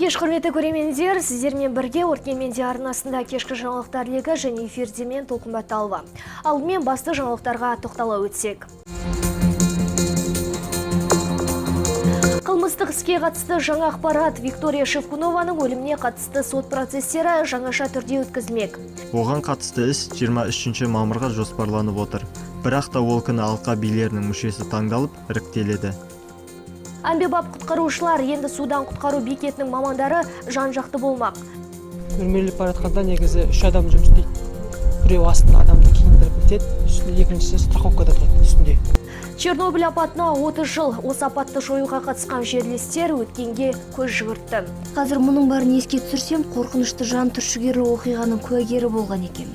кеш, құрметті көрермендер, сіздермен бірге Өркенменде арнасында кешкі жаңалықтар легі және эфирде мен Толқынбат Алва. Алдымен басты жаңалықтарға тоқтала өтсек. Қылмыстық іске қатысты жаңа ақпарат. Виктория Шевкунованың өліміне қатысты сот процестері жаңаша түрде өткізілмек. Оған қатысты іс 23 мамырға жоспарланып отыр. Бірақ та ол күні алқа билерінің мүшесі таңдалып, іріктеледі. Әмбебап құтқарушылар енді судан құтқару бекетінің мамандары жан-жақты болмақ. Үрмеліп бара жатқанда негізі 3 адам жұмыс істейді. Біреу астында адамды киіндіріп өтеді, үстінде екіншісі страховкада тұрады үстінде. Чернобыль апатына 30 жыл. Осы апатты жоюға қатысқан жерлестер өткенге көз жүгіртті. Қазір мұның барын еске түсірсем, қорқынышты жан түршігерлі оқиғаның куәгері болған екен.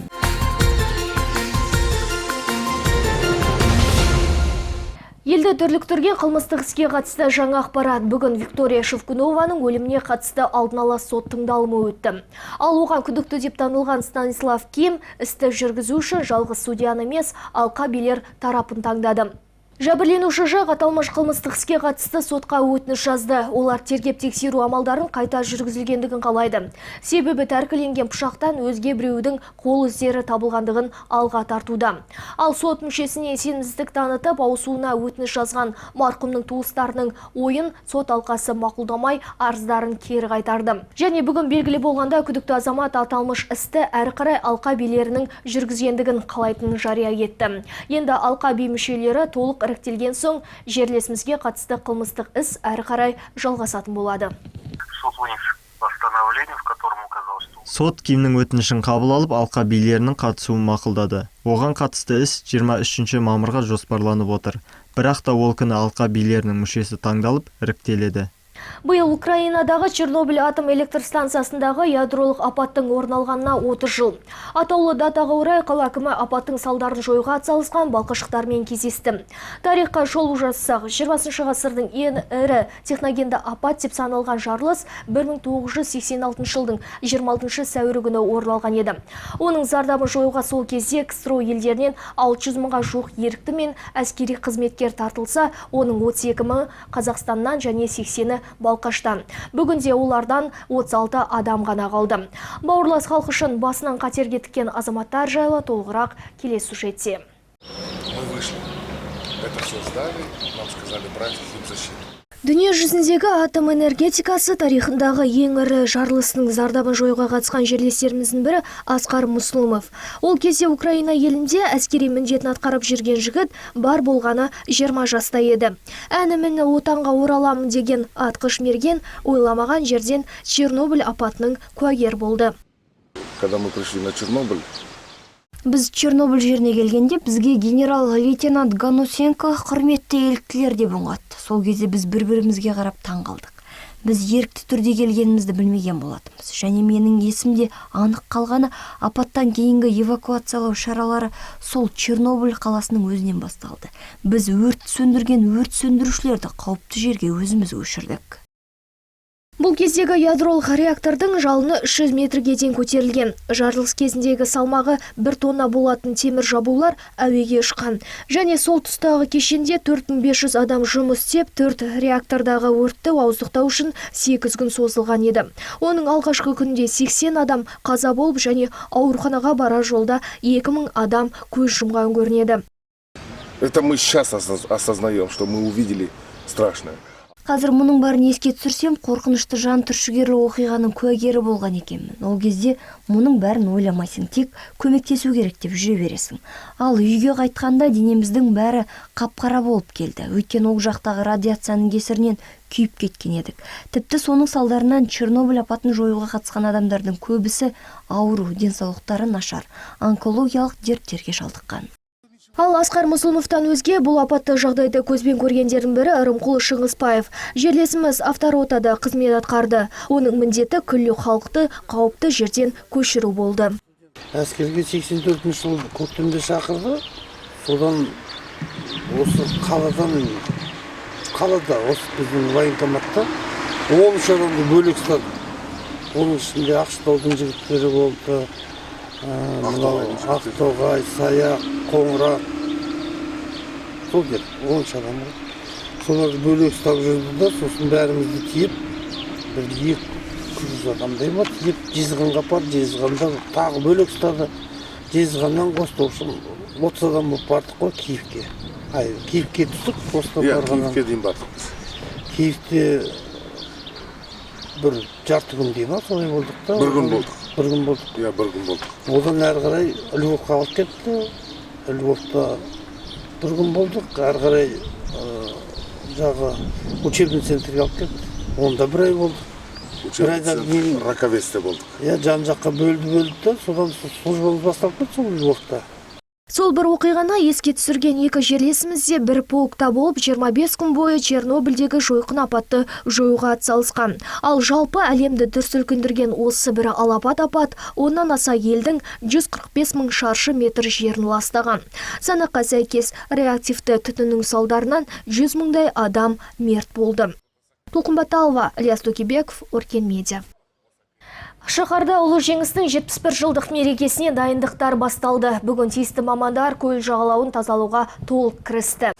Елді дүрліктірген қылмыстық іске қатысты жаңа ақпарат. Бүгін Виктория Шевкунованың өліміне қатысты алдын ала сот тыңдалымы өтті. Ал оған күдікті деп танылған Станислав Ким істі жүргізу үшін жалғыз судьяны емес, алқа билер тарапын таңдады. Жәбірленуші жақ аталмыш қылмыстық іске қатысты сотқа өтініш жазды. Олар тергеп-тексеру амалдарын қайта жүргізілгендігін қалайды. Себебі тәркіленген пышақтан өзге біреудің қол іздері табылғандығын алға тартуда. Ал сот мүшесіне сенімсіздік танытып, ауысуына өтініш жазған марқұмның туыстарының ойын сот алқасы мақұлдамай арыздарын кері қайтарды. Және бүгін белгілі болғанда күдікті азамат аталмыш істі әрі қарай алқа билерінің жүргізгендігін қалайтынын жария етті. Енді алқа би мүшелері толық іріктелген соң жерлесімізге қатысты қылмыстық іс әрі қарай жалғасатын болады. Сот Кимнің өтінішін қабыл алып, алқа билерінің қатысуын мақұлдады. Оған қатысты іс 23 мамырға жоспарланып отыр. Бірақ та ол күні алқа билерінің мүшесі таңдалып, іріктеледі. Биыл Украинадағы Чернобыль атом электр станциясындағы ядролық апаттың орын алғанына 30 жыл. Атаулы датаға орай қала әкімі апаттың салдарын жоюға атсалысқан балқышықтармен кездесті. Тарихқа шолу жасасақ, 20 ғасырдың ең ірі техногенді апат деп саналған жарылыс 1986 жылдың 26 сәуірі күні орын алған еді. Оның зардабын жоюға сол кезде КСРО елдерінен 600 мыңға жуық ерікті мен әскери қызметкер тартылса, оның 32 мыңы Қазақстаннан және 80-і Балқаштан. Бүгінде олардан 36 адам ғана қалды. Бауырлас халық үшін басынан қатерге тіккен азаматтар жайлы толығырақ келесі сюжетте. Дүние жүзіндегі атом энергетикасы тарихындағы ең ірі жарылысының зардабын жоюға қатысқан жерлестеріміздің бірі Асқар Мұслымов. Ол кезде Украина елінде әскери міндетін атқарып жүрген жігіт бар болғаны 20 жаста еді. Әні-міні отанға ораламын деген атқыш мерген ойламаған жерден Чернобыль апатының куәгер болды. Когда мы пришли на Чернобыль, Біз Чернобыль жеріне келгенде бізге генерал-лейтенант Ганусенко құрметті еліктілер деп үн қатты. Сол кезде біз бір-бірімізге қарап таң қалдық. Біз ерікті түрде келгенімізді білмеген болатынбыз. Және менің есімде анық қалғаны апаттан кейінгі эвакуациялау шаралары сол Чернобыль қаласының өзінен басталды. Біз өрт сөндірген өрт сөндірушілерді қауіпті жерге өзіміз өшірдік. Бұл кездегі ядролық реактордың жалыны 300 метрге дейін көтерілген. Жарылыс кезіндегі салмағы 1 тонна болатын темір жабулар әуеге ұшқан. Және сол тұстағы кешенде 4500 адам жұмыс істеп, 4 реактордағы өртті ауыздықтау үшін 8 күн созылған еді. Оның алғашқы күнде 80 адам қаза болып және ауруханаға барар жолда 2000 адам көз жұмған көрінеді. это мы сейчас осознаем, что мы увидели страшное. Қазір мұның барын еске түсірсем, қорқынышты жан түршігерлі оқиғаның куәгері болған екенмін. Ол кезде мұның бәрін ойламайсың, тек көмектесу керек деп жүре бересің. Ал үйге қайтқанда денеміздің бәрі қап-қара болып келді. Өйткені ол жақтағы радиацияның кесірінен күйіп кеткен едік. Тіпті соның салдарынан Чернобыль апатын жоюға қатысқан адамдардың көбісі ауру, денсаулықтары нашар, онкологиялық дерттерге шалдыққан. Ал Асқар Мұслымовтан өзге бұл апатты жағдайды көзбен көргендердің бірі Ырымқұл Шыңғысбаев. Жерлесіміз авторотада қызмет атқарды. Оның міндеті күллі халықты қауіпті жерден көшіру болды. Әскерге 84 жыл көктемде шақырды. Содан осы қалада, осы біздің военкоматта 13 адамды бөлек ұстады. Оның ішінде Ақшытаудың жігіттері болды. Ақтоғай, Саяқ, Қоңырат, сол дер, 13 адам. Соларды бөлек ұстап жүрді да, сосын бәрімізді тиіп, бір 100 адамдай ма деп Жезқазғанға апарды, Жезқазғанда тағы бөлек ұстады. Жезқазғаннан қосты, общем 30 адам болып бардық қой Киевке. Киевке түстік, қосты барғаннан. Киевке дейін бардық біз. Киевте бір жарты күндей ма солай болдық та. Бір күн болдық. Бір күн болдық. Иә, бір күн болдық. Одан әрі қарай Львовқа алып кетті. Львовта бір күн болдық. Әрі қарай жағы учебный центрге алып кетті. Онда бір ай болдық. Бір айдан кейін Раковецте болдық. иә жан жаққа бөлді да, содан службамыз басталып кетті сол Львовта. Сол бір оқиғаны еске түсірген екі жерлесіміз де бір полкта болып 25 күн бойы Чернобыльдегі жойқын апатты жоюға атсалысқан. Ал жалпы әлемді дүр сілкіндірген осы бір алапат апат оннан аса елдің 145 мың шаршы метр жерін ластаған. Санаққа сәйкес реактивті түтіннің салдарынан 100 мыңдай адам мерт болды. Толқын Баталова, Ильяс Токибеков, Өркен Медиа. Шаһарда ұлы жеңістің 71 жылдық мерекесіне дайындықтар басталды. Бүгін тиісті мамандар көл жағалауын тазалауға толық кірісті.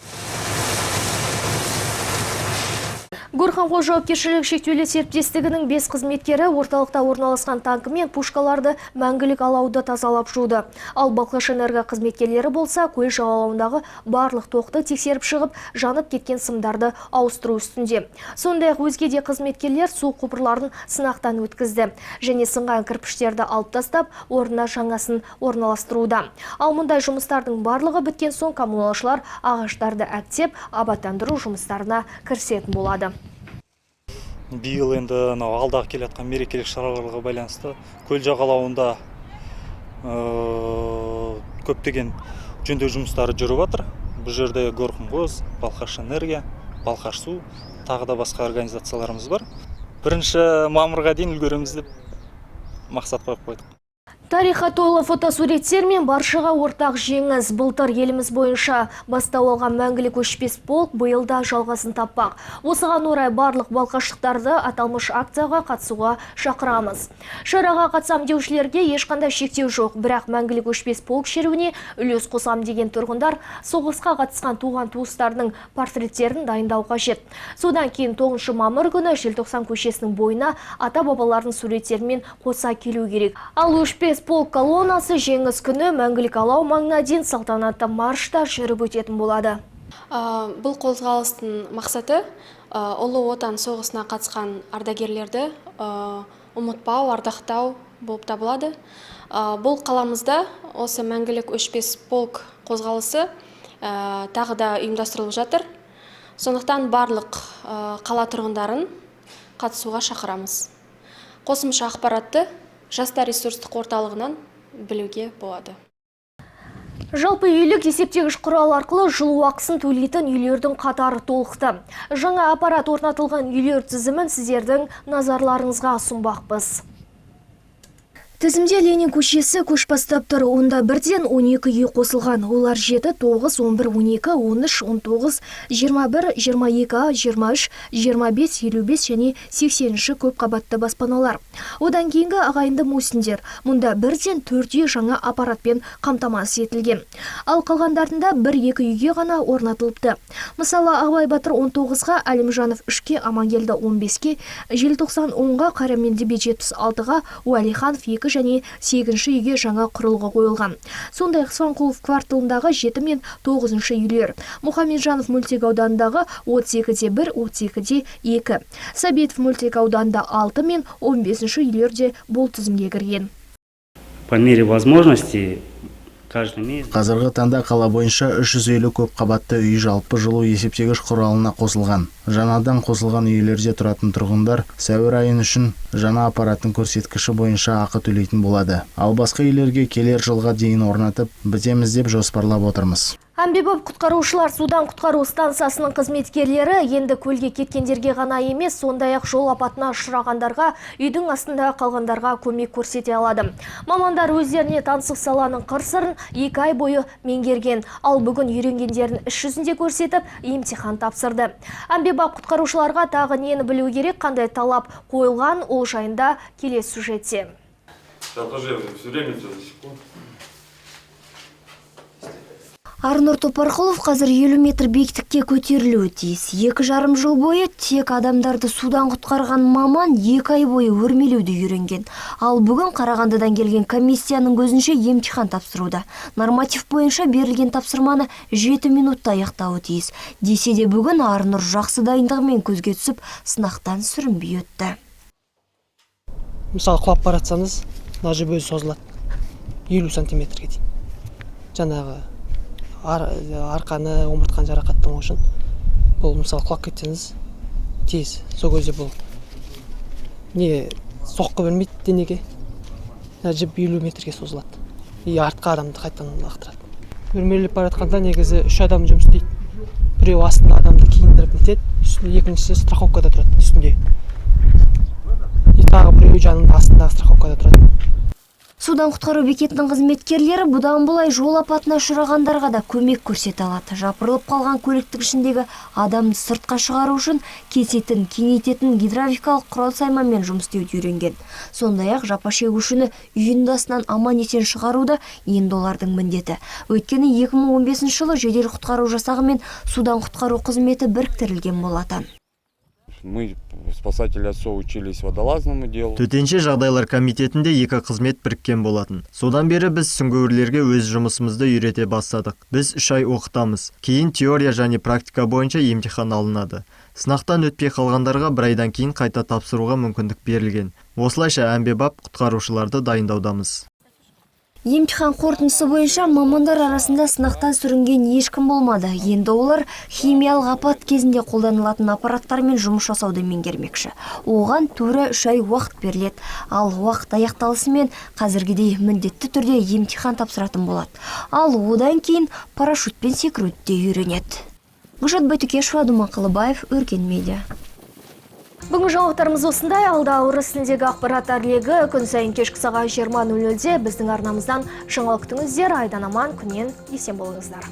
Горхан-Қожа жауапкершілігі шектеулі серіктестігінің 5 қызметкері орталықта орналасқан танкі мен пушкаларды мәңгілік алауды тазалап жуды. Ал Балқаш-Энерго қызметкерлері болса, көл жағалауындағы барлық тоқты тексеріп шығып, жанып кеткен сымдарды ауыстыру үстінде. Сондай-ақ өзге де қызметкерлер су құбырларын сынақтан өткізді және сынған кірпіштерді алып тастап, орнына жаңасын орналастыруда. Ал мұндай жұмыстардың барлығы біткен соң коммуналшылар ағаштарды әктеп, абаттандыру жұмыстарына кірісетін болады. Биыл енді алдағы келе жатқан мерекелік шараларға байланысты көл жағалауында көптеген жөндеу жұмыстары жүріп жатыр. Бұл жерде Горхан-Қожа, Балқаш-Энерго, Балқаш-Су, тағы да басқа организацияларымыз бар. 1 мамырға дейін үлгереміз деп мақсат қойып қойдық. Тарихқа толы фотосуреттер мен баршаға ортақ жеңіс. Былтыр еліміз бойынша бастау алған мәңгілік өшпес полк биылда жалғасын таппақ. Осыған орай барлық балқаштықтарды аталмыш акцияға қатысуға шақырамыз. Шараға қатысам деушілерге ешқандай шектеу жоқ, бірақ мәңгілік өшпес полк шеруіне үлес қосам деген тұрғындар соғысқа қатысқан туған туыстарының портреттерін дайындау қажет. Содан кейін 9 мамыр күні Желтоқсан көшесінің бойына ата-бабалардың суреттерімен қоса келу керек. Ал өшпес полк колоннасы жеңіс күні мәңгілік алау маңына дейін салтанатты маршта жүріп өтетін болады. Бұл қозғалыстың мақсаты ұлы отан соғысына қатысқан ардагерлерді ұмытпау, ардақтау болып табылады. Бұл қаламызда осы мәңгілік өшпес полк қозғалысы тағы да ұйымдастырылып жатыр. Сондықтан барлық қала тұрғындарын қатысуға шақырамыз. Қосымша ақпаратты Жастар ресурстық орталығынан білуге болады. Жалпы үйлік есептегіш құрал арқылы жылу ақысын төлейтін үйлердің қатары толықты. Жаңа аппарат орнатылған үйлер тізімін сіздердің назарларыңызға ұсынбақпыз. Тізімде Ленин көшесі көш бастап тұр. Онда бірден 12 үй қосылған. Олар 7, 9, 11, 12, 13, 19, 21, 22, 23, 25, 55 және 80-ші көп қабатты баспаналар. Одан кейінгі ағайынды мусіндер. Мұнда бірден 4 үй жаңа аппаратпен қамтамасыз етілген. Ал қалғандарында 1-2 үйге ғана орнатылыпты. Мысалы, Абай Батыр 19-ға, Әлімжанов 3-ке, Амангелді 15-ке, Желтоқсан 10-ға, Қарамендіби 76-ға, Уәлиханов 2 және 8-ші үйге жаңа құрылғы қойылған. Сондай Қысманқұлов кварталындағы 7 мен 9-ші үйлер. Мұхамеджанов мөлтек ауданындағы 32-де 1, 32-де 2. Сәбетов мөлтек ауданында 6 мен 15-ші үйлерде бұл тізімге кірген. По мере возможности каждый месяц. Қазіргі таңда қала бойынша 350 көп қабатты үй жалпы жылу есептегіш құралына қосылған. Жаңадан қосылған үйлерде тұратын тұрғындар сәуір айын үшін жаңа аппараттың көрсеткіші бойынша ақы төлейтін болады. Ал басқа үйлерге келер жылға дейін орнатып бітеміз деп жоспарлап отырмыз. Әмбебап құтқарушылар судан құтқару станциясының қызметкерлері енді көлге кеткендерге ғана емес, сондай-ақ жол апатына ұшырағандарға, үйдің астында қалғандарға көмек көрсете алады. Мамандар өздеріне таңсық саланың қыр-сырын 2 ай бойы меңгерген, ал бүгін үйренгендерін іс жүзінде көрсетіп, емтихан тапсырды. Әмбебап құтқарушыларға тағы нені білу керек, қандай талап қойылған, ол жайында келесі сюжетте. Арнұр Топарқұлов қазір 50 метр биіктікке көтерілуі тиіс. 2,5 жыл бойы тек адамдарды судан құтқарған маман 2 ай бойы өрмелеуді үйренген. Ал бүгін Қарағандыдан келген комиссияның көзінше емтихан тапсыруда. Норматив бойынша берілген тапсырманы 7 минутта аяқтауы тиіс. Десе де бүгін Арнұр жақсы дайындығымен көзге түсіп, сынақтан сүрінбей өтті. Мысалы, құлап баратсаңыз, мына жіп өзі созылады. 50 сантиметрге дейін. Жаңағы арқаны, омыртқаны жарақаттамау үшін бұл мысалы құлап кетсеңіз тез сол кезде бұл не соққы бермейді денеге, жіп 50 метрге созылады и артқа адамды қайтадан лақтырады. Өрмелеп бара жатқанда негізі 3 адам жұмыс істейді. Біреу астында адамды киіндіріп нетеді, үстінде екіншісі страховкада тұрады үстінде. И тағы біреу жанында астындағы страховкада тұрады. Судан құтқару бекетінің қызметкерлері бұдан бұлай жол апатына ұшырағандарға да көмек көрсете алады. Жапырылып қалған көліктің ішіндегі адамды сыртқа шығару үшін кесетін, кеңейтетін гидравликалық құрал-сайманмен жұмыс істеуді үйренген. Сондай-ақ жапа шегушіні үйіндасынан аман-есен шығаруда енді олардың міндеті. Өйткені 2015 жылы жедел құтқару жасағы мен судан құтқару қызметі біріктірілген болатын. Мы, спасатели отцов, учились водолазному делу. Төтенше жағдайлар комитетінде 2 қызмет біріккен болатын. Содан бері біз сүңгуірлерге өз жұмысымызды үйрете бастадық. Біз 3 ай оқытамыз. Кейін теория және практика бойынша емтихан алынады. Сынақтан өтпей қалғандарға 1 айдан кейін қайта тапсыруға мүмкіндік берілген. Осылайша әмбебап құтқарушыларды дайындаудамыз. Емтихан қорытындысы бойынша мамандар арасында сынақтан сүрінген ешкім болмады. Енді олар химиялық апат кезінде қолданылатын аппараттармен жұмыс жасауды меңгермекші. Оған тура 3 ай уақыт беріледі. Ал уақыт аяқталысымен қазіргідей міндетті түрде емтихан тапсыратын болады. Ал одан кейін парашютпен секіруді де үйренеді. Гүлшат Байтукешева, Думан Қалыбаев, Өркен медиа. Бүгін жаңалықтарымыз осындай. Алда орыс тіліндегі ақпараттар легі күн сайын кешкі сағат 20:00-де біздің арнамыздан жаңалық күтіңіздер. Айдан аман, күннен есен болыңыздар.